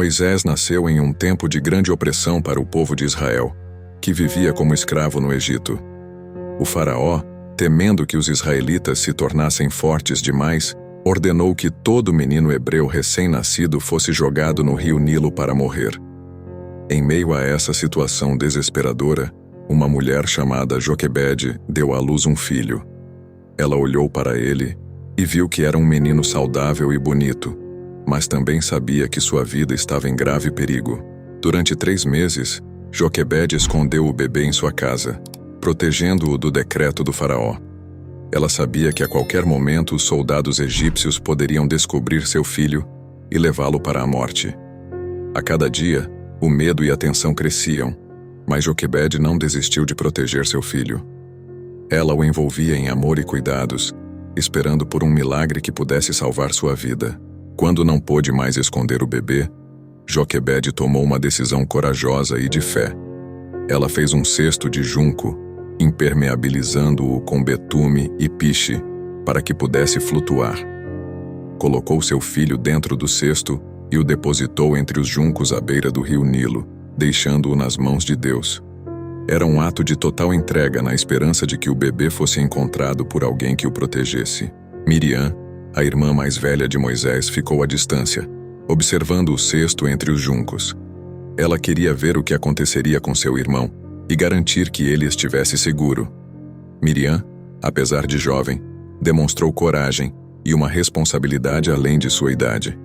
Moisés nasceu em um tempo de grande opressão para o povo de Israel, que vivia como escravo no Egito. O faraó, temendo que os israelitas se tornassem fortes demais, ordenou que todo menino hebreu recém-nascido fosse jogado no rio Nilo para morrer. Em meio a essa situação desesperadora, uma mulher chamada Joquebede deu à luz um filho. Ela olhou para ele e viu que era um menino saudável e bonito, mas também sabia que sua vida estava em grave perigo. Durante 3 meses, Joquebede escondeu o bebê em sua casa, protegendo-o do decreto do faraó. Ela sabia que a qualquer momento os soldados egípcios poderiam descobrir seu filho e levá-lo para a morte. A cada dia, o medo e a tensão cresciam, mas Joquebede não desistiu de proteger seu filho. Ela o envolvia em amor e cuidados, esperando por um milagre que pudesse salvar sua vida. Quando não pôde mais esconder o bebê, Joquebede tomou uma decisão corajosa e de fé. Ela fez um cesto de junco, impermeabilizando-o com betume e piche, para que pudesse flutuar. Colocou seu filho dentro do cesto e o depositou entre os juncos à beira do rio Nilo, deixando-o nas mãos de Deus. Era um ato de total entrega na esperança de que o bebê fosse encontrado por alguém que o protegesse. Miriam, a irmã mais velha de Moisés, ficou à distância, observando o cesto entre os juncos. Ela queria ver o que aconteceria com seu irmão e garantir que ele estivesse seguro. Miriam, apesar de jovem, demonstrou coragem e uma responsabilidade além de sua idade.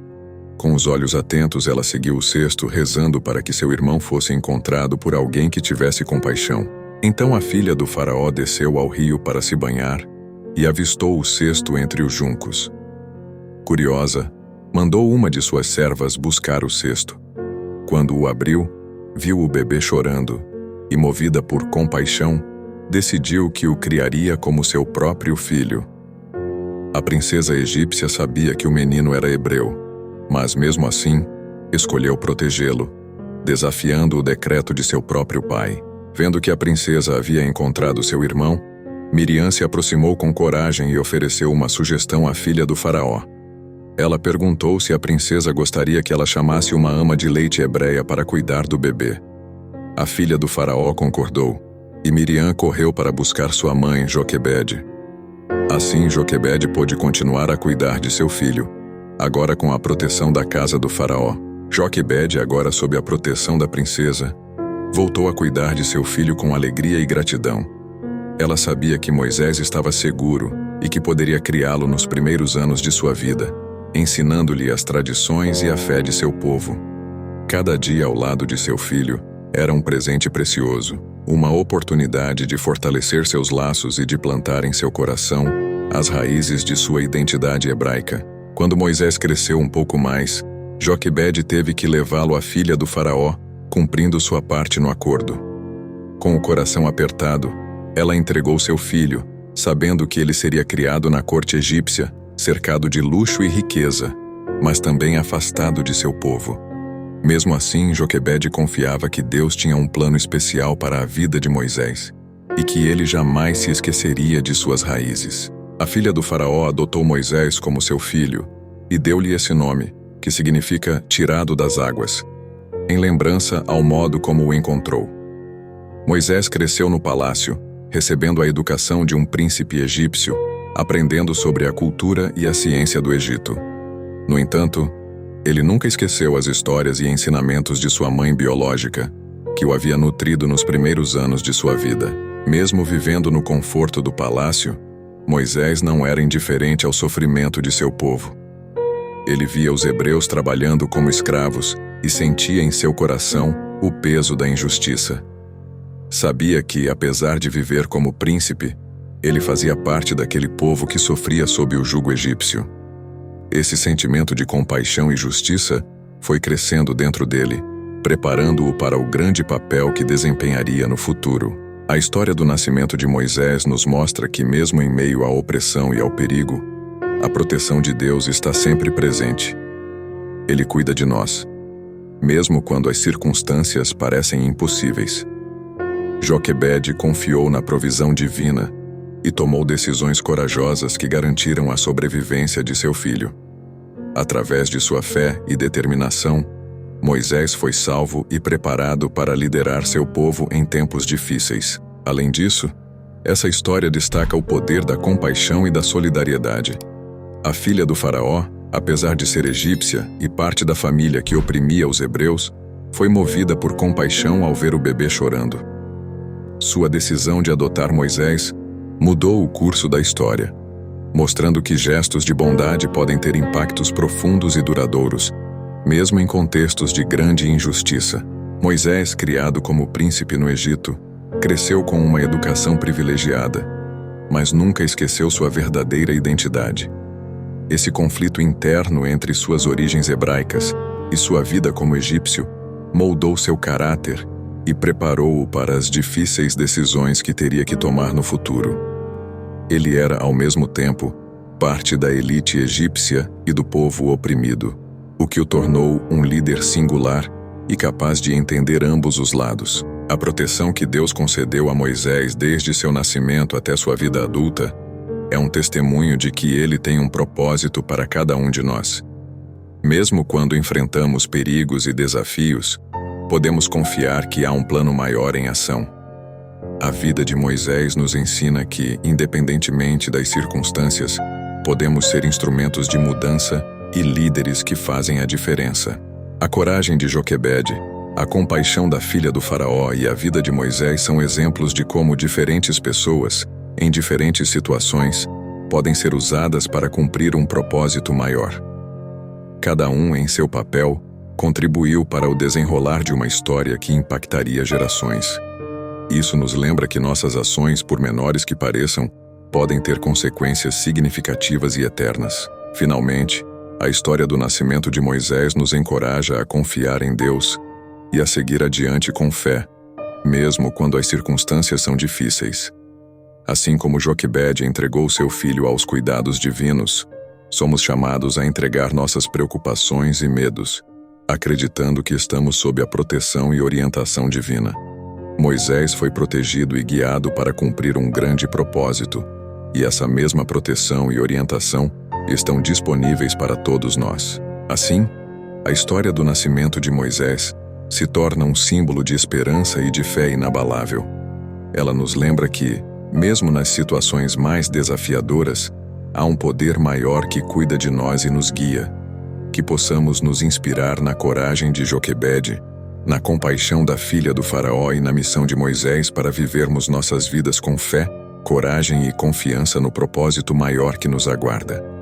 Com os olhos atentos, ela seguiu o cesto, rezando para que seu irmão fosse encontrado por alguém que tivesse compaixão. Então a filha do faraó desceu ao rio para se banhar e avistou o cesto entre os juncos. Curiosa, mandou uma de suas servas buscar o cesto. Quando o abriu, viu o bebê chorando e, movida por compaixão, decidiu que o criaria como seu próprio filho. A princesa egípcia sabia que o menino era hebreu, mas mesmo assim, escolheu protegê-lo, desafiando o decreto de seu próprio pai. Vendo que a princesa havia encontrado seu irmão, Miriam se aproximou com coragem e ofereceu uma sugestão à filha do faraó. Ela perguntou se a princesa gostaria que ela chamasse uma ama de leite hebreia para cuidar do bebê. A filha do faraó concordou, e Miriam correu para buscar sua mãe, Joquebede. Assim, Joquebede pôde continuar a cuidar de seu filho, agora com a proteção da casa do faraó. Joquebede, agora sob a proteção da princesa, voltou a cuidar de seu filho com alegria e gratidão. Ela sabia que Moisés estava seguro e que poderia criá-lo nos primeiros anos de sua vida, ensinando-lhe as tradições e a fé de seu povo. Cada dia ao lado de seu filho era um presente precioso, uma oportunidade de fortalecer seus laços e de plantar em seu coração as raízes de sua identidade hebraica. Quando Moisés cresceu um pouco mais, Joquebede teve que levá-lo à filha do faraó, cumprindo sua parte no acordo. Com o coração apertado, ela entregou seu filho, sabendo que ele seria criado na corte egípcia, cercado de luxo e riqueza, mas também afastado de seu povo. Mesmo assim, Joquebede confiava que Deus tinha um plano especial para a vida de Moisés e que ele jamais se esqueceria de suas raízes. A filha do faraó adotou Moisés como seu filho e deu-lhe esse nome, que significa tirado das águas, em lembrança ao modo como o encontrou. Moisés cresceu no palácio, recebendo a educação de um príncipe egípcio, aprendendo sobre a cultura e a ciência do Egito. No entanto, ele nunca esqueceu as histórias e ensinamentos de sua mãe biológica, que o havia nutrido nos primeiros anos de sua vida. Mesmo vivendo no conforto do palácio, Moisés não era indiferente ao sofrimento de seu povo. Ele via os hebreus trabalhando como escravos e sentia em seu coração o peso da injustiça. Sabia que, apesar de viver como príncipe, ele fazia parte daquele povo que sofria sob o jugo egípcio. Esse sentimento de compaixão e justiça foi crescendo dentro dele, preparando-o para o grande papel que desempenharia no futuro. A história do nascimento de Moisés nos mostra que, mesmo em meio à opressão e ao perigo, a proteção de Deus está sempre presente. Ele cuida de nós, mesmo quando as circunstâncias parecem impossíveis. Joquebede confiou na provisão divina e tomou decisões corajosas que garantiram a sobrevivência de seu filho. Através de sua fé e determinação, Moisés foi salvo e preparado para liderar seu povo em tempos difíceis. Além disso, essa história destaca o poder da compaixão e da solidariedade. A filha do faraó, apesar de ser egípcia e parte da família que oprimia os hebreus, foi movida por compaixão ao ver o bebê chorando. Sua decisão de adotar Moisés mudou o curso da história, mostrando que gestos de bondade podem ter impactos profundos e duradouros, mesmo em contextos de grande injustiça. Moisés, criado como príncipe no Egito, cresceu com uma educação privilegiada, mas nunca esqueceu sua verdadeira identidade. Esse conflito interno entre suas origens hebraicas e sua vida como egípcio moldou seu caráter e preparou-o para as difíceis decisões que teria que tomar no futuro. Ele era, ao mesmo tempo, parte da elite egípcia e do povo oprimido, o que o tornou um líder singular e capaz de entender ambos os lados. A proteção que Deus concedeu a Moisés desde seu nascimento até sua vida adulta é um testemunho de que ele tem um propósito para cada um de nós. Mesmo quando enfrentamos perigos e desafios, podemos confiar que há um plano maior em ação. A vida de Moisés nos ensina que, independentemente das circunstâncias, podemos ser instrumentos de mudança e líderes que fazem a diferença. A coragem de Joquebede, a compaixão da filha do faraó e a vida de Moisés são exemplos de como diferentes pessoas, em diferentes situações, podem ser usadas para cumprir um propósito maior. Cada um, em seu papel, contribuiu para o desenrolar de uma história que impactaria gerações. Isso nos lembra que nossas ações, por menores que pareçam, podem ter consequências significativas e eternas. Finalmente, a história do nascimento de Moisés nos encoraja a confiar em Deus e a seguir adiante com fé, mesmo quando as circunstâncias são difíceis. Assim como Joquebede entregou seu filho aos cuidados divinos, somos chamados a entregar nossas preocupações e medos, acreditando que estamos sob a proteção e orientação divina. Moisés foi protegido e guiado para cumprir um grande propósito, e essa mesma proteção e orientação estão disponíveis para todos nós. Assim, a história do nascimento de Moisés se torna um símbolo de esperança e de fé inabalável. Ela nos lembra que, mesmo nas situações mais desafiadoras, há um poder maior que cuida de nós e nos guia. Que possamos nos inspirar na coragem de Joquebede, na compaixão da filha do faraó e na missão de Moisés para vivermos nossas vidas com fé, coragem e confiança no propósito maior que nos aguarda.